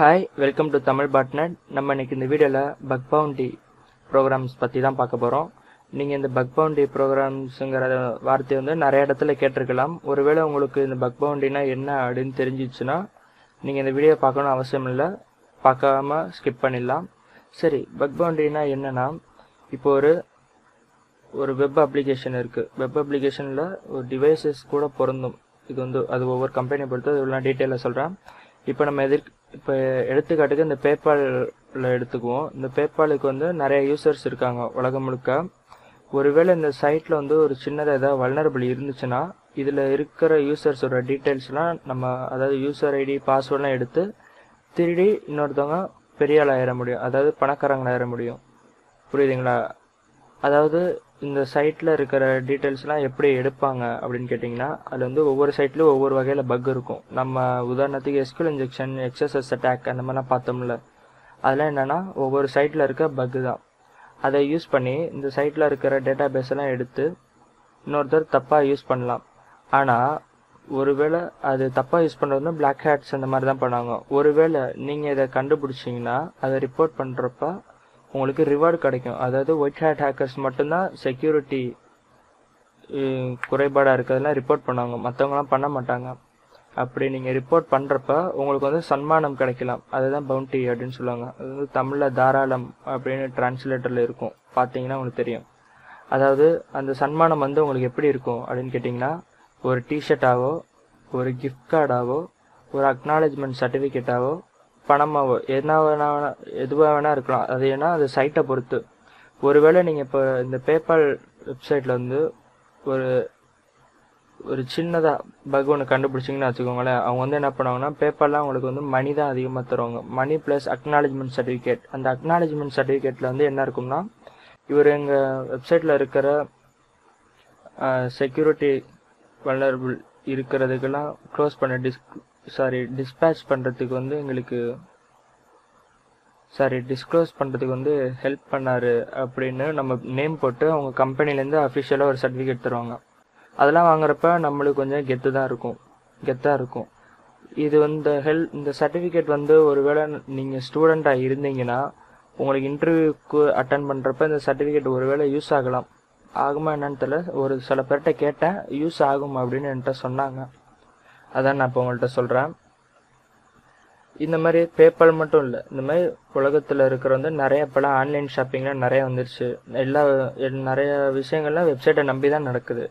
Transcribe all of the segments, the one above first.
Hi, welcome to Tamil botnet. நம்ம இன்னைக்கு இந்த வீடியோவில் பக் பவுண்டி ப்ரோக்ராம்ஸ் பற்றி தான் பார்க்க போகிறோம். நீங்கள் இந்த பக் பவுண்டி ப்ரோக்ராம்ஸுங்கிற வார்த்தையை வந்து நிறைய இடத்துல கேட்டிருக்கலாம். ஒருவேளை உங்களுக்கு இந்த பக் பவுண்டினா என்ன அப்படின்னு தெரிஞ்சிச்சுன்னா நீங்கள் இந்த வீடியோ பார்க்கணும்னு அவசியம் இல்லை, பார்க்காம ஸ்கிப் பண்ணிடலாம். சரி, பக் பவுண்டினா என்னென்னா, இப்போ ஒரு வெப் அப்ளிகேஷன் இருக்குது. வெப் அப்ளிகேஷனில் ஒரு டிவைசஸ் கூட பொருந்தும். இது வந்து அது ஒவ்வொரு கம்பெனியை பொறுத்து இதெல்லாம் டீட்டெயிலாக சொல்கிறேன். இப்போ நம்ம இப்போ எடுத்துக்காட்டுக்கு இந்த பேபாலில் எடுத்துக்குவோம். இந்த பேபாலுக்கு வந்து நிறைய யூசர்ஸ் இருக்காங்க உலகம் முழுக்க. ஒருவேளை இந்த சைட்டில் வந்து ஒரு சின்னதாக ஏதாவது வல்னரபிள் இருந்துச்சுன்னா இதில் இருக்கிற யூசர்ஸோட டீட்டெயில்ஸ்லாம் நம்ம, அதாவது யூசர் ஐடி பாஸ்வேர்ட்லாம் எடுத்து திருடி இன்னொருத்தவங்க பெரிய ஆள் ஆயிட முடியும், அதாவது பணக்காரங்களாயிட முடியும். புரியுதுங்களா? அதாவது இந்த சைட்டில் இருக்கிற டீட்டெயில்ஸ்லாம் எப்படி எடுப்பாங்க அப்படின்னு கேட்டிங்கன்னா, அதில் வந்து ஒவ்வொரு சைட்லேயும் ஒவ்வொரு வகையில் பக் இருக்கும். நம்ம உதாரணத்துக்கு எஸ்கியூஎல் இன்ஜெக்ஷன், எக்ஸ்எஸ்எஸ் அட்டாக் அந்த மாதிரிலாம் பார்த்தோம்ல, அதெல்லாம் என்னென்னா ஒவ்வொரு சைட்டில் இருக்க பக்கு தான். அதை யூஸ் பண்ணி இந்த சைட்டில் இருக்கிற டேட்டா பேஸெல்லாம் எடுத்து இன்னொருத்தர் தப்பாக யூஸ் பண்ணலாம். ஆனால் ஒருவேளை அது தப்பாக யூஸ் பண்ணுறது வந்து பிளாக் ஹேட்ஸ் அந்த மாதிரி தான் பண்ணுவாங்க. ஒருவேளை நீங்கள் இதை கண்டுபிடிச்சிங்கன்னா அதை ரிப்போர்ட் பண்ணுறப்ப உங்களுக்கு ரிவார்டு கிடைக்கும். அதாவது ஒயிட் ஹேட் ஹேக்கர்ஸ் மட்டும்தான் செக்யூரிட்டி குறைபாடாக இருக்கிறதெல்லாம் ரிப்போர்ட் பண்ணுவாங்க, மற்றவங்களாம் பண்ண மாட்டாங்க. அப்படி நீங்கள் ரிப்போர்ட் பண்ணுறப்ப உங்களுக்கு வந்து சன்மானம் கிடைக்கலாம். அதுதான் பவுண்டி அப்படின்னு சொல்லுவாங்க. அது வந்து தமிழில் தாராளம் அப்படின்னு டிரான்ஸ்லேட்டரில் இருக்கும், பார்த்தீங்கன்னா உங்களுக்கு தெரியும். அதாவது அந்த சன்மானம் வந்து உங்களுக்கு எப்படி இருக்கும் அப்படின்னு கேட்டிங்கன்னா, ஒரு டிஷர்ட்டாவோ, ஒரு கிஃப்ட் கார்டாவோ, ஒரு அக்னாலேஜ்மெண்ட் சர்டிஃபிகேட்டாவோ, பணமாவோ, எதுவாக வேணா இருக்கலாம். அது ஏன்னா அது சைட்டை பொறுத்து. ஒருவேளை நீங்கள் இப்போ இந்த பேபால் வெப்சைட்டில் வந்து ஒரு சின்னதாக பக் ஒன்று கண்டுபிடிச்சிங்கன்னு வச்சுக்கோங்களேன். அவங்க வந்து என்ன பண்ணுவாங்கன்னா, பேபால்லாம் உங்களுக்கு வந்து மணி தான் அதிகமாக தருவாங்க. மணி ப்ளஸ் அக்னாலேஜ்மெண்ட் சர்டிஃபிகேட். அந்த அக்னாலேஜ்மெண்ட் சர்டிஃபிகேட்டில் வந்து என்ன இருக்கும்னா, இவர் எங்கள் வெப்சைட்டில் இருக்கிற செக்யூரிட்டி வல்னரபிள் இருக்கிறதுக்கெல்லாம் க்ளோஸ் பண்ண டிஸ்பேட்ச் பண்ணுறதுக்கு வந்து டிஸ்க்ளோஸ் பண்ணுறதுக்கு வந்து ஹெல்ப் பண்ணார் அப்படின்னு நம்ம நேம் போட்டு அவங்க கம்பெனிலேருந்து அஃபிஷியலாக ஒரு சர்டிஃபிகேட் தருவாங்க. அதெல்லாம் வாங்குறப்ப நம்மளுக்கு கொஞ்சம் கெத்தாக இருக்கும். இது வந்து இந்த சர்டிஃபிகேட் வந்து ஒருவேளை நீங்கள் ஸ்டூடெண்ட்டாக இருந்தீங்கன்னா உங்களுக்கு இன்டர்வியூக்கு அட்டன் பண்ணுறப்ப இந்த சர்டிஃபிகேட் ஒருவேளை யூஸ் ஆகுமா என்னன்னு தெரியல. ஒரு சில பேர்கிட்ட கேட்டேன், யூஸ் ஆகும் அப்படின்னு என்கிட்ட சொன்னாங்க. அதான் நான் இப்போ உங்கள்கிட்ட சொல்கிறேன். இந்த மாதிரி பேபால் மட்டும் இல்லை, இந்த மாதிரி உலகத்தில் இருக்கிற வந்து நிறைய இப்போலாம் ஆன்லைன் ஷாப்பிங்லாம் நிறைய வந்துருச்சு. நிறைய விஷயங்கள்லாம் வெப்சைட்டை நம்பி தான் நடக்குது.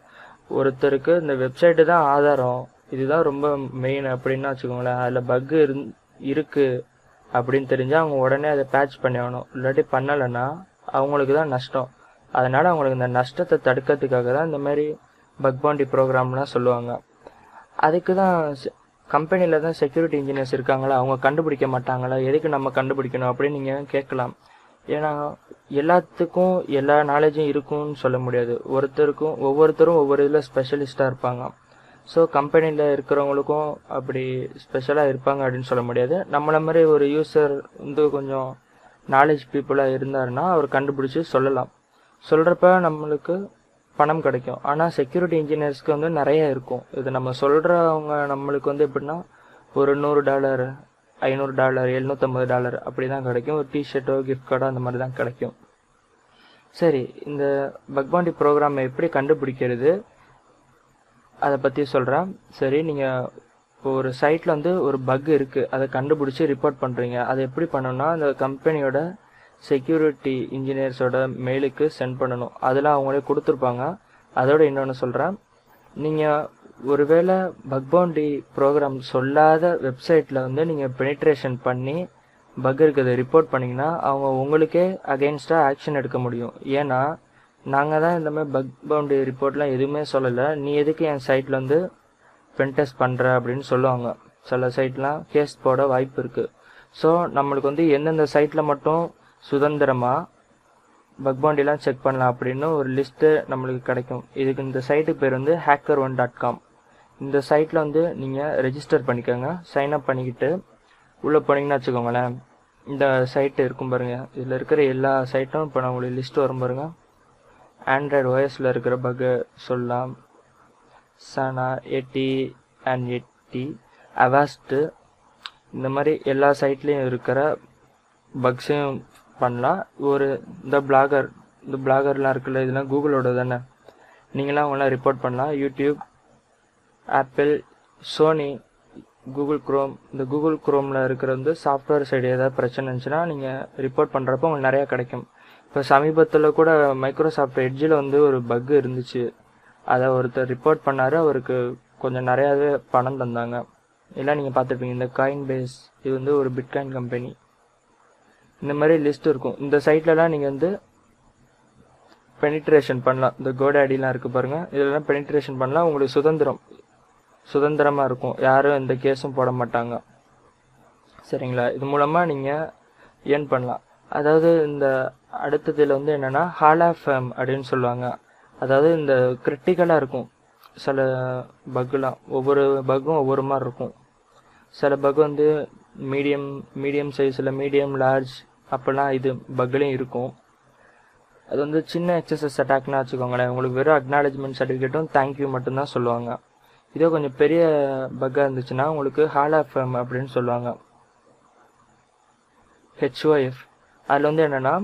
ஒருத்தருக்கு இந்த வெப்சைட்டு தான் ஆதாரம், இதுதான் ரொம்ப மெயின் அப்படின்னு வச்சுக்கோங்களேன். அதில் பக்கு இருக்குது அப்படின்னு தெரிஞ்சால் அவங்க உடனே அதை பேட்ச் பண்ணி ஆகணும். இல்லாட்டி பண்ணலைன்னா அவங்களுக்கு தான் நஷ்டம். அதனால் அவங்களுக்கு இந்த நஷ்டத்தை தடுக்கிறதுக்காக தான் இந்த மாதிரி பக் பவுண்டி ப்ரோக்ராம்லாம் சொல்லுவாங்க. அதுக்கு தான் கம்பெனியில் தான் செக்யூரிட்டி இன்ஜினியர்ஸ் இருக்காங்களா, அவங்க கண்டுபிடிக்க மாட்டாங்களா, எதுக்கு நம்ம கண்டுபிடிக்கணும் அப்படின்னு நீங்கள் கேட்கலாம். ஏன்னா எல்லாத்துக்கும் எல்லா நாலேஜும் இருக்கும்னு சொல்ல முடியாது. ஒவ்வொருத்தரும் ஒவ்வொரு இதில் ஸ்பெஷலிஸ்ட்டாக இருப்பாங்க. ஸோ கம்பெனியில் இருக்கிறவங்களுக்கும் அப்படி ஸ்பெஷலாக இருப்பாங்க அப்படின்னு சொல்ல முடியாது. நம்மளை மாதிரி ஒரு யூசர் வந்து கொஞ்சம் நாலேஜ் பீப்புளாக இருந்தாருன்னா அவர் கண்டுபிடிச்சி சொல்லலாம். சொல்கிறப்ப நம்மளுக்கு பணம் கிடைக்கும். ஆனால் செக்யூரிட்டி இன்ஜினியர்ஸ்க்கு வந்து நிறைய இருக்கும். இது நம்ம சொல்கிறவங்க நம்மளுக்கு வந்து எப்படின்னா ஒரு $100, $500, $750 அப்படி தான் கிடைக்கும். ஒரு டிஷர்ட்டோ கிஃப்ட் கார்டோ அந்த மாதிரி தான் கிடைக்கும். சரி, இந்த பக் பவுண்டி ப்ரோக்ராமை எப்படி கண்டுபிடிக்கிறது அதை பற்றி சொல்கிறேன். சரி, நீங்கள் இப்போ ஒரு சைட்டில் வந்து ஒரு பக் இருக்குது, அதை கண்டுபிடிச்சி ரிப்போர்ட் பண்ணுறீங்க. அதை எப்படி பண்ணணும்னா, அந்த கம்பெனியோட செக்யூரிட்டி இன்ஜினியர்ஸோட மெயிலுக்கு சென்ட் பண்ணணும். அதெல்லாம் அவங்களே கொடுத்துருப்பாங்க. அதோட இன்னொன்று சொல்கிறேன். நீங்கள் ஒருவேளை பக் பவுண்டி ப்ரோக்ராம் சொல்லாத வெப்சைட்டில் வந்து நீங்கள் பெனிட்ரேஷன் பண்ணி பக் இருக்கிறத ரிப்போர்ட் பண்ணிங்கன்னா அவங்க உங்களுக்கே அகெயின்ஸ்டாக ஆக்ஷன் எடுக்க முடியும். ஏன்னா நாங்கள் தான் இந்த மாதிரி பக் பவுண்டி ரிப்போர்ட்லாம் எதுவுமே சொல்லலை, நீ எதுக்கு என் சைட்டில் வந்து பென்டெஸ்ட் பண்ணுற அப்படின்னு சொல்லுவாங்க. சில சைட்லாம் கேஸ் போட வாய்ப்பு இருக்குது. ஸோ நம்மளுக்கு வந்து எந்தெந்த சைட்டில் மட்டும் சுதந்திரமாக பக் பவுண்டிலாம் செக் பண்ணலாம் அப்படின்னு ஒரு லிஸ்ட்டு நம்மளுக்கு கிடைக்கும். இதுக்கு இந்த சைட்டுக்கு பேர் வந்து hacker1.com. இந்த சைட்டில் வந்து நீங்கள் ரெஜிஸ்டர் பண்ணிக்கோங்க. சைன்அப் பண்ணிக்கிட்டு உள்ளே போனீங்கன்னா வச்சுக்கோங்களேன், இந்த சைட்டு இருக்கும் பாருங்கள். இதில் இருக்கிற எல்லா சைட்டும் இப்போ நான் உங்களுக்கு லிஸ்ட்டு வரும் பாருங்கள். ஆண்ட்ராய்டு ஓஎஸில் இருக்கிற பக்கு சொல்லலாம். சானா 80 and 80, அவாஸ்ட்டு, இந்த மாதிரி எல்லா சைட்லேயும் இருக்கிற பக்ஸையும் பண்ணலாம். இந்த பிளாகர்லாம் இருக்குல்ல, இதெல்லாம் கூகுளோட தானே, நீங்களாம் அவங்களாம் ரிப்போர்ட் பண்ணலாம். YouTube, Apple, Sony, Google Chrome, இந்த கூகுள் குரோமில் இருக்கிற சாஃப்ட்வேர் சைடு ஏதாவது பிரச்சனை இருந்துச்சுன்னா நீங்கள் ரிப்போர்ட் பண்ணுறப்போ உங்களுக்கு நிறையா கிடைக்கும். இப்போ சமீபத்தில் கூட மைக்ரோசாஃப்ட் எட்ஜில் ஒரு பக் இருந்துச்சு. அதை ஒருத்தர் ரிப்போர்ட் பண்ணார். அவருக்கு கொஞ்சம் நிறையாவே பணம் தந்தாங்க. எல்லாம் நீங்கள் பார்த்துருப்பீங்க. இந்த காயின் பேஸ், இது ஒரு பிட்காயின் கம்பெனி. இந்த மாதிரி லிஸ்ட் இருக்கும். இந்த சைட்லலாம் நீங்கள் பெனிட்ரேஷன் பண்ணலாம். இந்த கோடாடிலாம் இருக்குது பாருங்கள், இதெல்லாம் பெனிட்ரேஷன் பண்ணலாம். உங்களுக்கு சுதந்திரமாக இருக்கும். யாரும் எந்த கேஸும் போட மாட்டாங்க. சரிங்களா? இது மூலமாக நீங்கள் ஏர்ன் பண்ணலாம். அதாவது இந்த அடுத்ததில் என்னென்னா ஹால் ஆஃப் ஃபேம் அப்படின்னு சொல்லுவாங்க. அதாவது இந்த கிரிட்டிக்கலாக இருக்கும் சில பக்குலாம். ஒவ்வொரு பக்கும் ஒவ்வொரு மாதிரி இருக்கும். சில பக் மீடியம் சைஸில், மீடியம் லார்ஜ் அப்போல்லாம் இது பக்லையும் இருக்கும். அது சின்ன எக்ஸசஸ் அட்டாக்னா வச்சுக்கோங்களேன். உங்களுக்கு வெறும் அக்னாலஜ்மெண்ட் சர்டிஃபிகேட்டும் தேங்க்யூ மட்டும்தான் சொல்லுவாங்க. இதே கொஞ்சம் பெரிய பக்காக இருந்துச்சுன்னா உங்களுக்கு ஹால் ஆஃப் ஃபேம் அப்படின்னு சொல்லுவாங்க. HOF. அதில் என்னென்னா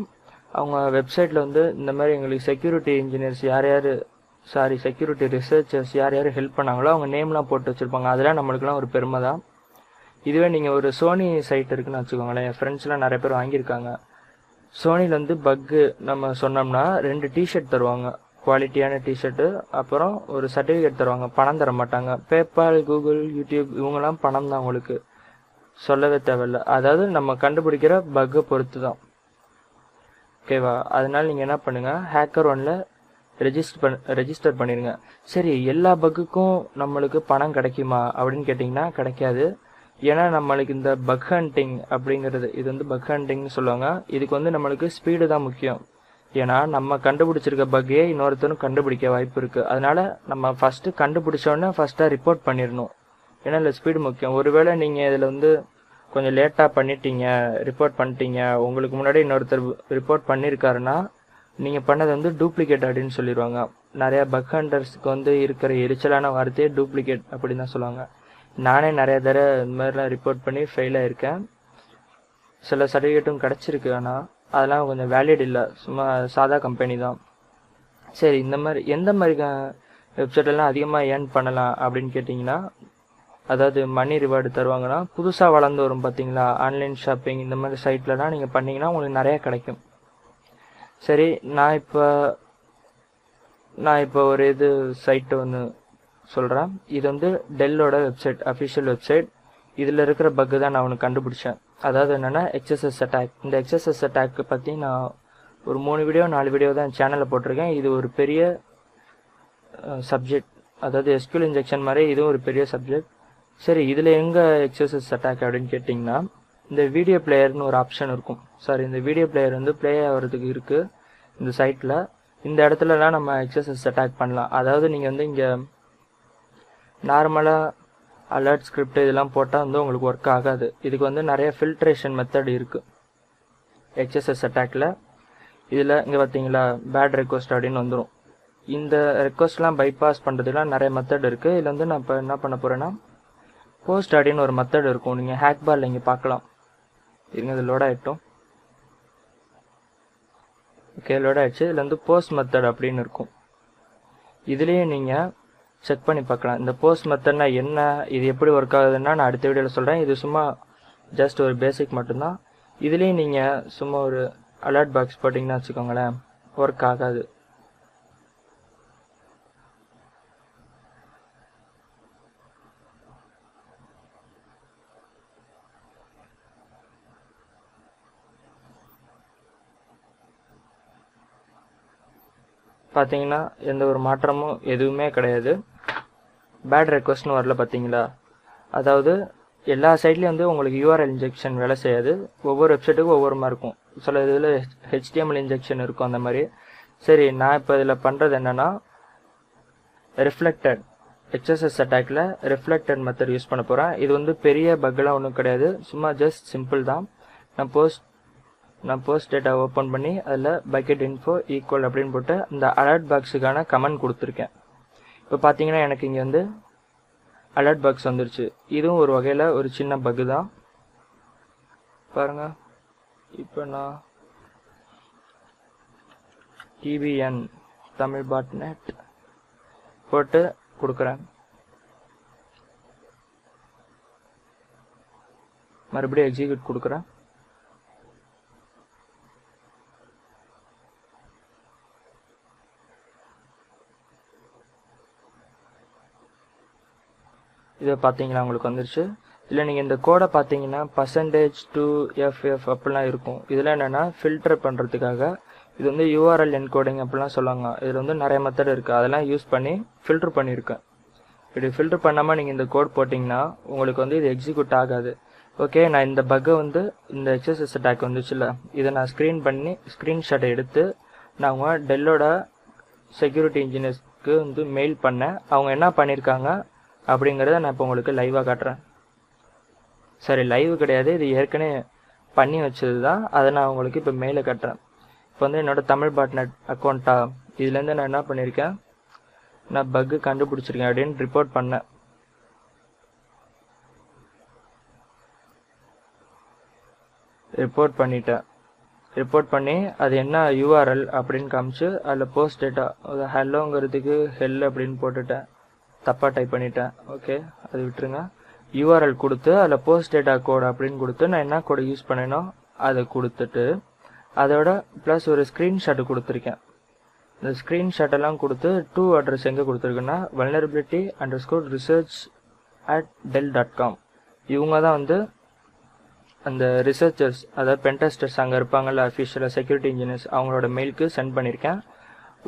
அவங்க வெப்சைட்டில் இந்த மாதிரி எங்களுக்கு செக்யூரிட்டி இன்ஜினியர்ஸ் செக்யூரிட்டி ரிசர்ச்சர்ஸ் யார் ஹெல்ப் பண்ணாங்களோ அவங்க நேம்லாம் போட்டு வச்சுருப்பாங்க. அதெல்லாம் நம்மளுக்குலாம் ஒரு பெருமை தான். இதுவே நீங்கள் ஒரு சோனி சைட் இருக்குன்னு வச்சுக்கோங்களேன். என் ஃப்ரெண்ட்ஸ்லாம் நிறைய பேர் வாங்கியிருக்காங்க. சோனியில் பக்கு நம்ம சொன்னோம்னா 2 டிஷர்ட் தருவாங்க, குவாலிட்டியான டிஷர்ட்டு. அப்புறம் ஒரு சர்டிஃபிகேட் தருவாங்க. பணம் தர மாட்டாங்க. பேபால், கூகுள், யூடியூப் இவங்கெல்லாம் பணம் தான், உங்களுக்கு சொல்லவே தேவையில்லை. அதாவது நம்ம கண்டுபிடிக்கிற பக்கை பொறுத்து தான். ஓகேவா? அதனால நீங்கள் என்ன பண்ணுங்கள், HackerOneல ரெஜிஸ்டர் பண்ணிடுங்க. சரி, எல்லா பக்குக்கும் நம்மளுக்கு பணம் கிடைக்குமா அப்படின்னு கேட்டிங்கன்னா கிடைக்காது. ஏன்னா நம்மளுக்கு இந்த பக் ஹண்டிங் அப்படிங்கிறது, இது பக் ஹண்டிங்னு சொல்லுவாங்க. இதுக்கு நம்மளுக்கு ஸ்பீடு தான் முக்கியம். ஏன்னா நம்ம கண்டுபிடிச்சிருக்க பக்கையே இன்னொருத்தரும் கண்டுபிடிக்க வாய்ப்பு இருக்குது. அதனால நம்ம ஃபஸ்ட்டு கண்டுபிடிச்சோடனே ஃபஸ்ட்டாக ரிப்போர்ட் பண்ணிடணும். ஏன்னா இல்லை, ஸ்பீடு முக்கியம். ஒருவேளை நீங்கள் இதில் கொஞ்சம் லேட்டாக ரிப்போர்ட் பண்ணிட்டீங்க, உங்களுக்கு முன்னாடி இன்னொருத்தர் ரிப்போர்ட் பண்ணியிருக்காருன்னா நீங்கள் பண்ணது டூப்ளிகேட் அப்படின்னு சொல்லிடுவாங்க. நிறையா பக் ஹண்டர்ஸ்க்கு இருக்கிற எரிச்சலான வார்த்தையே டூப்ளிகேட் அப்படின்னு தான் சொல்லுவாங்க. நானே நிறைய தடவை இந்த மாதிரிலாம் ரிப்போர்ட் பண்ணி ஃபெயில் ஆகிருக்கேன். சில சர்டிஃபிகேட்டும் கிடச்சிருக்கு, ஆனால் அதெல்லாம் கொஞ்சம் வேலிட் இல்லை, சும்மா சாதா கம்பெனி தான். சரி, இந்த மாதிரி எந்த மாதிரி வெப்சைட்லாம் அதிகமாக ஏர்ன் பண்ணலாம் அப்படின்னு கேட்டிங்கன்னா, அதாவது மணி ரிவார்டு தருவாங்கன்னா, புதுசாக வளர்ந்து வரும் பார்த்தீங்களா, ஆன்லைன் ஷாப்பிங் இந்த மாதிரி சைட்லலாம் நீங்கள் பண்ணிங்கன்னா உங்களுக்கு நிறையா கிடைக்கும். சரி, நான் இப்போ ஒரு சைட்டு சொல்கிறேன். இது டெல்லோட வெப்சைட், அஃபிஷியல் வெப்சைட். இதில் இருக்கிற பக்கு தான் நான் கண்டுபிடிச்சேன். அதாவது என்னென்னா XSS அட்டாக். இந்த XSS அட்டாக்கு பற்றி நான் ஒரு 4 வீடியோ தான் சேனலில் போட்டிருக்கேன். இது ஒரு பெரிய சப்ஜெக்ட். அதாவது SQL இன்ஜெக்ஷன் மாதிரி இதுவும் ஒரு பெரிய சப்ஜெக்ட். சரி, இதில் எங்கே XSS அட்டாக் அப்படின்னு கேட்டிங்கன்னா, இந்த வீடியோ பிளேயர்னு ஒரு ஆப்ஷன் இருக்கும். இந்த வீடியோ பிளேயர் ப்ளே ஆகிறதுக்கு இருக்குது இந்த சைட்டில். இந்த இடத்துலலாம் நம்ம XSS அட்டாக் பண்ணலாம். அதாவது நீங்கள் இங்கே நார்மலாக அலர்ட் ஸ்கிரிப்ட் இதெல்லாம் போட்டால் உங்களுக்கு ஒர்க் ஆகாது. இதுக்கு நிறைய ஃபில்ட்ரேஷன் மெத்தட் இருக்குது XSS அட்டாக்ல. இதில் இங்கே பார்த்தீங்களா, பேட் ரெக்வஸ்ட் அப்படின்னு வந்துடும். இந்த ரெக்வஸ்ட்லாம் பைபாஸ் பண்ணுறதுலாம் நிறைய மெத்தட் இருக்குது. இதில் நான் இப்போ என்ன பண்ண போகிறேன்னா, போஸ்ட் அப்படின்னு ஒரு மெத்தட் இருக்கும். நீங்கள் ஹேக்பாரில் இங்கே பார்க்கலாம். இருங்க, இது லோட் ஆகிட்டோம். ஓகே, லோட் ஆகிடுச்சு. இதில் போஸ்ட் மெத்தட் அப்படின்னு இருக்கும். இதுலேயும் நீங்கள் செக் பண்ணி பார்க்கலாம். இந்த போஸ்ட் மெத்தட்னா என்ன, இது எப்படி ஒர்க் ஆகுதுன்னா நான் அடுத்த வீடியோவில் சொல்கிறேன். இது சும்மா ஜஸ்ட் ஒரு பேசிக் மட்டும்தான். இதுலேயும் நீங்கள் சும்மா ஒரு அலர்ட் பாக்ஸ் போட்டிங்கன்னா வச்சுக்கோங்களேன், ஒர்க் ஆகாது. பார்த்தீங்கன்னா எந்த ஒரு மாற்றமும் எதுவுமே கிடையாது. பேட் ரெக்வஸ்ட்னு வரல பார்த்தீங்களா. அதாவது எல்லா சைட்லேயும் உங்களுக்கு URL இன்ஜெக்ஷன் வேலை செய்யாது. ஒவ்வொரு வெப்சைட்டுக்கும் ஒவ்வொரு மாதிரி இருக்கும். சில இதில் HTML இன்ஜெக்ஷன் இருக்கும் அந்த மாதிரி. சரி, நான் இப்போ இதில் பண்ணுறது என்னென்னா, ரிஃப்ளெக்டட் XSS அட்டாக்ல ரிஃப்ளெக்டட் மெத்தட் யூஸ் பண்ண போகிறேன். இது பெரிய பக்லாம் ஒன்றும் கிடையாது, சும்மா ஜஸ்ட் சிம்பிள் தான். நான் போஸ்ட் டேட்டா ஓப்பன் பண்ணி அதில் பக்கெட் இன்ஃபோ ஈக்குவல் அப்படின்னு போட்டு இந்த அலர்ட் பாக்ஸுக்கான கமெண்ட் கொடுத்துருக்கேன். இப்போ பார்த்தீங்கன்னா எனக்கு இங்கே அலர்ட் பாக்ஸ் வந்துருச்சு. இதுவும் ஒரு வகையில் ஒரு சின்ன பக்கு தான். பாருங்கள். இப்போ நான் TBN தமிழ் பாட்நெட் போட்டு கொடுக்குறேன். மறுபடியும் எக்ஸிக்யூட் கொடுக்குறேன். இதை பார்த்தீங்களா உங்களுக்கு வந்துருச்சு. இல்லை நீங்கள் இந்த கோடை பார்த்தீங்கன்னா %2FF அப்படிலாம் இருக்கும். இதில் என்னென்னா ஃபில்டர் பண்ணுறதுக்காக இது வந்து URL என்கோடிங் அப்படிலாம் சொல்லுவாங்க. இதில் வந்து நிறைய மெத்தட் இருக்குது. அதெல்லாம் யூஸ் பண்ணி ஃபில்டர் பண்ணியிருக்கேன். இப்படி ஃபில்டர் பண்ணாமல் நீங்கள் இந்த கோட் போட்டிங்கன்னா உங்களுக்கு வந்து இது எக்ஸிக்யூட் ஆகாது. ஓகே, நான் இந்த பக்கை வந்து இந்த XSS அட்டாக் வந்துச்சுல்ல, இதை நான் ஸ்க்ரீன்ஷாட்டை எடுத்து நான் டெல்லோட செக்யூரிட்டி இன்ஜினியர்ஸ்க்கு வந்து மெயில் பண்ணேன். அவங்க என்ன பண்ணியிருக்காங்க அப்படிங்கிறத நான் இப்போ உங்களுக்கு லைவாக காட்டுறேன். சரி, லைவ் கிடையாது, இது ஏற்கனவே பண்ணி வச்சது தான். அதை நான் உங்களுக்கு இப்போ மெயிலை காட்டுறேன். இப்போ வந்து என்னோடய தமிழ் பாட்நெட் அக்கௌண்ட்டா, இதுலேருந்து நான் என்ன பண்ணியிருக்கேன், நான் பக்கு கண்டுபிடிச்சிருக்கேன் அப்படின்னு ரிப்போர்ட் பண்ணேன். ரிப்போர்ட் பண்ணி அது என்ன URL அப்படின்னு காமிச்சு அதில் போஸ்ட் டேட்டா, அது ஹெல்லோங்கிறதுக்கு ஹெல் அப்படின்னு போட்டுட்டேன். தப்பாக டைப் பண்ணிட்டேன். ஓகே, அது விட்டுருங்க. URL கொடுத்து அதில் போஸ்ட் டேட்டா கோட் அப்படின்னு கொடுத்து நான் என்ன கோடை யூஸ் பண்ணேனோ அதை கொடுத்துட்டு அதோட ப்ளஸ் ஒரு ஸ்க்ரீன்ஷாட்டு கொடுத்துருக்கேன். இந்த ஸ்க்ரீன்ஷாட்டெல்லாம் கொடுத்து அட்ரஸ் எங்கே கொடுத்துருக்குன்னா vulnerability_research@dell.com. இவங்க தான் வந்து அந்த ரிசர்ச்சர்ஸ், அதாவது பென்டெஸ்டர்ஸ் அங்கே இருப்பாங்கள்ல, அஃபிஷியலாக செக்யூரிட்டி இன்ஜினியர்ஸ், அவங்களோட மெயிலுக்கு சென்ட் பண்ணியிருக்கேன்.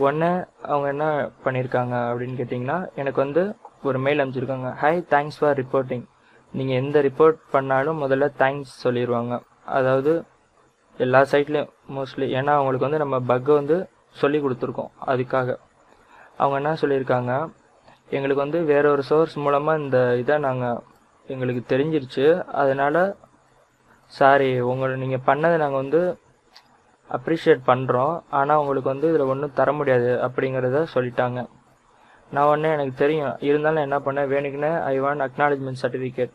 உடனே அவங்க என்ன பண்ணியிருக்காங்க அப்படின்னு கேட்டிங்கன்னா, எனக்கு வந்து ஒரு மெயில் அனுப்பிச்சிருக்காங்க. Hi, thanks for reporting. நீங்கள் எந்த ரிப்போர்ட் பண்ணாலும் முதல்ல தேங்க்ஸ் சொல்லிடுவாங்க. அதாவது எல்லா சைட்லேயும் மோஸ்ட்லி, ஏன்னா அவங்களுக்கு வந்து நம்ம பக்கை வந்து சொல்லி கொடுத்துருக்கோம். அதுக்காக அவங்க என்ன சொல்லியிருக்காங்க, எங்களுக்கு வந்து வேற ஒரு சோர்ஸ் மூலமாக இந்த இதை எங்களுக்கு தெரிஞ்சிருச்சு, அதனால் சாரி, நீங்கள் பண்ணதை நாங்கள் வந்து அப்ரிஷியேட் பண்ணுறோம், ஆனால் உங்களுக்கு வந்து இதில் ஒன்றும் தர முடியாது அப்படிங்கிறத சொல்லிட்டாங்க. நான் உடனே எனக்கு தெரியும், இருந்தாலும் என்ன பண்ணேன், வேணுக்குன்னு ஐ வாண்ட் அக்னாலஜ்மெண்ட் சர்டிஃபிகேட்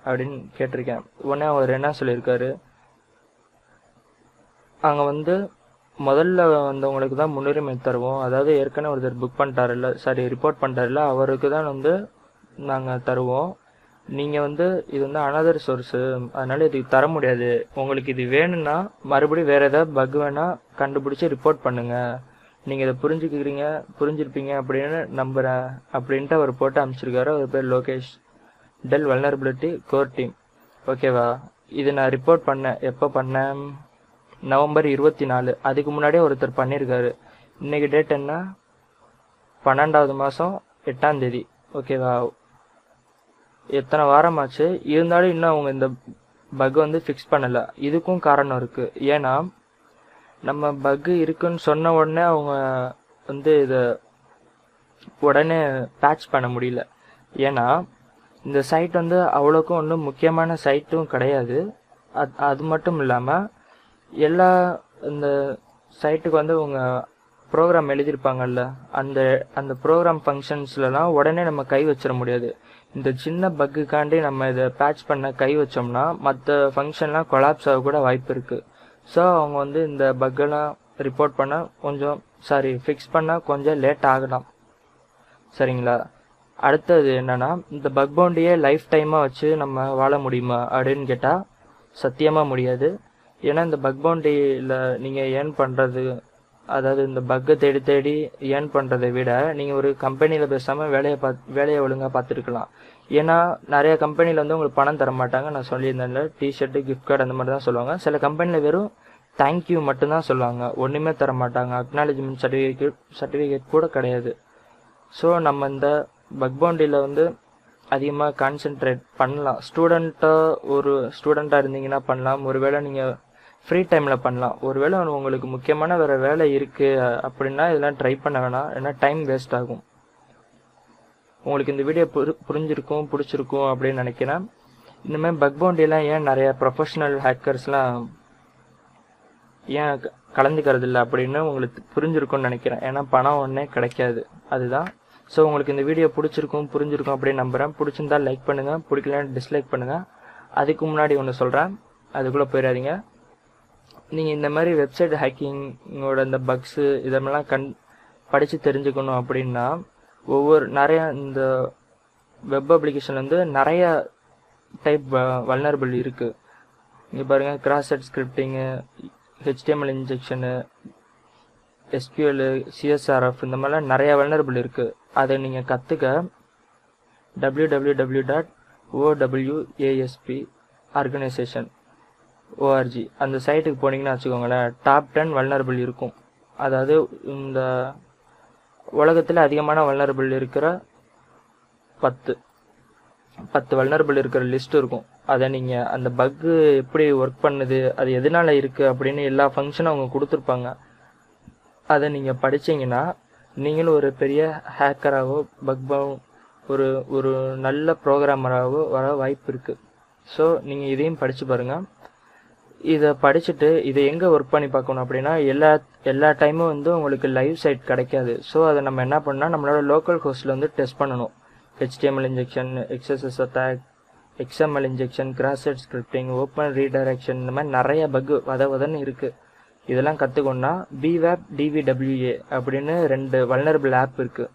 அப்படின்னு கேட்டிருக்கேன். உடனே அவர் என்ன சொல்லியிருக்காரு, அங்கே வந்து முதல்ல வந்தவங்களுக்கு தான் முன்னுரிமை தருவோம், அதாவது ஏற்கனவே ஒருத்தர் ரிப்போர்ட் பண்ணிட்டாரில்ல, அவருக்கு தான் வந்து நாங்கள் தருவோம். நீங்கள் வந்து இது வந்து அனதர் சோர்ஸு, அதனால் இதுக்கு தர முடியாது. உங்களுக்கு இது வேணும்னா மறுபடியும் வேறு ஏதாவது பக் வேணால் கண்டுபிடிச்சி ரிப்போர்ட் பண்ணுங்கள். நீங்கள் இதை புரிஞ்சிருப்பீங்க அப்படின்னு நம்புகிறேன் அப்படின்ட்டு அவர் போட்டு அனுப்பிச்சிருக்காரு. அவர் பேர் Lokesh, Dell vulnerability core team. ஓகேவா, இது நான் ரிப்போர்ட் பண்ணேன். எப்போ பண்ணேன், நவம்பர் 24. அதுக்கு முன்னாடியே ஒருத்தர் பண்ணியிருக்காரு. இன்றைக்கி டேட் என்ன, 12வது மாதம் 8ஆம் தேதி. ஓகேவா, எத்தனை வாரமாச்சு, இருந்தாலும் இன்னும் அவங்க இந்த பக் வந்து ஃபிக்ஸ் பண்ணலை. இதுக்கும் காரணம் இருக்குது. ஏன்னா நம்ம பக்கு இருக்குன்னு சொன்ன உடனே அவங்க வந்து இதை உடனே பேட்ச் பண்ண முடியல. ஏன்னா இந்த சைட் வந்து அவ்வளோக்கும் ஒன்றும் முக்கியமான சைட்டும் கிடையாது. அது மட்டும் இல்லாமல் எல்லா இந்த சைட்டுக்கு வந்து அவங்க ப்ரோக்ராம் எழுதியிருப்பாங்கல்ல, அந்த ப்ரோக்ராம் ஃபங்க்ஷன்ஸ்லாம் உடனே நம்ம கை வச்சிட முடியாது. இந்த சின்ன பக்குக்காண்டி நம்ம இதை பேட்ச் பண்ண கை வச்சோம்னா மற்ற ஃபங்க்ஷன்லாம் கொலாப்ஸ் ஆக கூட வாய்ப்பு இருக்குது. ஸோ அவங்க வந்து இந்த பக்கெல்லாம் ரிப்போர்ட் பண்ண ஃபிக்ஸ் பண்ண கொஞ்சம் லேட் ஆகலாம். சரிங்களா, அடுத்தது என்னென்னா, இந்த பக் பவுண்டியே லைஃப் டைமாக வச்சு நம்ம வாழ முடியுமா அப்படின்னு கேட்டால் சத்தியமாக முடியாது. ஏன்னா இந்த பக் பவுண்டியில் நீங்கள் ஏர்ன் பண்ணுறது, அதாவது இந்த பக்கை தேடி ஏர்ன் பண்ணுறதை விட நீங்கள் ஒரு கம்பெனியில் பேசாமல் வேலையை ஒழுங்காக பார்த்துருக்கலாம். ஏன்னா நிறைய கம்பெனியில் வந்து உங்களுக்கு பணம் தர மாட்டாங்க. நான் சொல்லியிருந்தேன்ல, டிஷர்ட்டு, கிஃப்ட் கார்டு அந்த மாதிரி தான் சொல்லுவாங்க. சில கம்பெனியில் வெறும் தேங்க்யூ மட்டும்தான் சொல்லுவாங்க, ஒன்றுமே தர மாட்டாங்க. அக்னாலஜ்மெண்ட் சர்டிஃபிகேட் கூட கிடையாது. ஸோ நம்ம இந்த பக் பவுண்டியில் வந்து அதிகமாக கான்சென்ட்ரேட் பண்ணலாம். ஸ்டூடெண்ட்டாக இருந்தீங்கன்னா பண்ணலாம். ஒருவேளை நீங்கள் ஃப்ரீ டைமில் பண்ணலாம். ஒருவேளை உங்களுக்கு முக்கியமான வேறு வேலை இருக்குது அப்படின்னா இதெல்லாம் ட்ரை பண்ண வேணாம், ஏன்னா டைம் வேஸ்ட் ஆகும். உங்களுக்கு இந்த வீடியோ பிடிச்சிருக்கும் அப்படின்னு நினைக்கிறேன். இந்தமாதிரி பக் பவுண்டியெல்லாம் ஏன் நிறைய ப்ரொஃபஷ்னல் ஹேக்கர்ஸ்லாம் ஏன் கலந்துக்கிறது இல்லை அப்படின்னு உங்களுக்கு புரிஞ்சிருக்கும்னு நினைக்கிறேன். ஏன்னா பணம் ஒன்றே கிடைக்காது, அதுதான். ஸோ உங்களுக்கு இந்த வீடியோ புரிஞ்சிருக்கும் அப்படின்னு நம்புகிறேன். பிடிச்சிருந்தா லைக் பண்ணுங்கள், பிடிக்கலன்னு டிஸ்லைக் பண்ணுங்கள். அதுக்கு முன்னாடி ஒன்று சொல்கிறேன், அதுக்குள்ளே போயிடாதீங்க. நீங்கள் இந்த மாதிரி வெப்சைட் ஹேக்கிங்கோட இந்த பக்ஸு இதெல்லாம் படித்து தெரிஞ்சுக்கணும் அப்படின்னா நிறையா இந்த வெப் அப்ளிகேஷன் வந்து நிறையா டைப் வல்னரபிள் இருக்குது. இங்கே பாருங்கள், cross site scripting, HTML injection, SQL, CSRF இந்த மாதிரிலாம் நிறையா வல்னரபிள் இருக்குது. அதை நீங்கள் கற்றுக்க www.OWASP.org அந்த சைட்டுக்கு போனீங்கன்னா வச்சுக்கோங்களேன், டாப் 10 வல்னரபிள் இருக்கும். அதாவது இந்த உலகத்தில் அதிகமான வல்னரபிள் இருக்கிற 10 வல்னரபிள் இருக்கிற லிஸ்ட் இருக்கும். அதை நீங்கள் அந்த பக்கு எப்படி ஒர்க் பண்ணுது, அது எதனால இருக்குது அப்படின்னு எல்லா ஃபங்க்ஷனும் அவங்க கொடுத்துருப்பாங்க. அதை நீங்கள் படித்தீங்கன்னா நீங்களும் ஒரு பெரிய ஹேக்கராகவோ ஒரு நல்ல ப்ரோக்ராமராகவோ வர வாய்ப்பு இருக்குது. ஸோ நீங்கள் இதையும் படித்து பாருங்கள். இதை படிச்சுட்டு இதை எங்கே ஒர்க் பண்ணி பார்க்கணும் அப்படின்னா எல்லா டைமும் வந்து உங்களுக்கு லைவ் சைட் கிடைக்காது. ஸோ அதை நம்ம என்ன பண்ணால் நம்மளோட லோக்கல் ஹோஸ்ட்டில் வந்து டெஸ்ட் பண்ணணும். HTML injection, XSS attack, XML injection, cross site scripting, open redirection, இந்த மாதிரி நிறைய பக்கு வதன்னு இருக்குது. இதெல்லாம் கற்றுக்கொண்டா BWAP, DVWA அப்படின்னு 2 வல்னரபிள் ஆப் இருக்குது.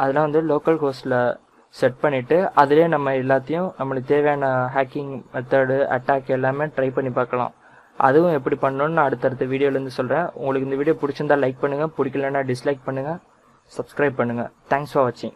அதெல்லாம் வந்து லோக்கல் ஹோஸ்ட்டில் செட் பண்ணிவிட்டு அதிலே நம்ம எல்லாத்தையும் நம்மளுக்கு தேவையான ஹேக்கிங் மெத்தடு, அட்டாக் எல்லாமே ட்ரை பண்ணி பார்க்கலாம். அதுவும் எப்படி பண்ணணும்னு அடுத்தடுத்த வீடியோலேருந்து சொல்கிறேன். உங்களுக்கு இந்த வீடியோ பிடிச்சிருந்தா லைக் பண்ணுங்கள், பிடிக்கலன்னா டிஸ்லைக் பண்ணுங்கள், சப்ஸ்கிரைப் பண்ணுங்கள். தேங்க்ஸ் ஃபார் வாட்சிங்.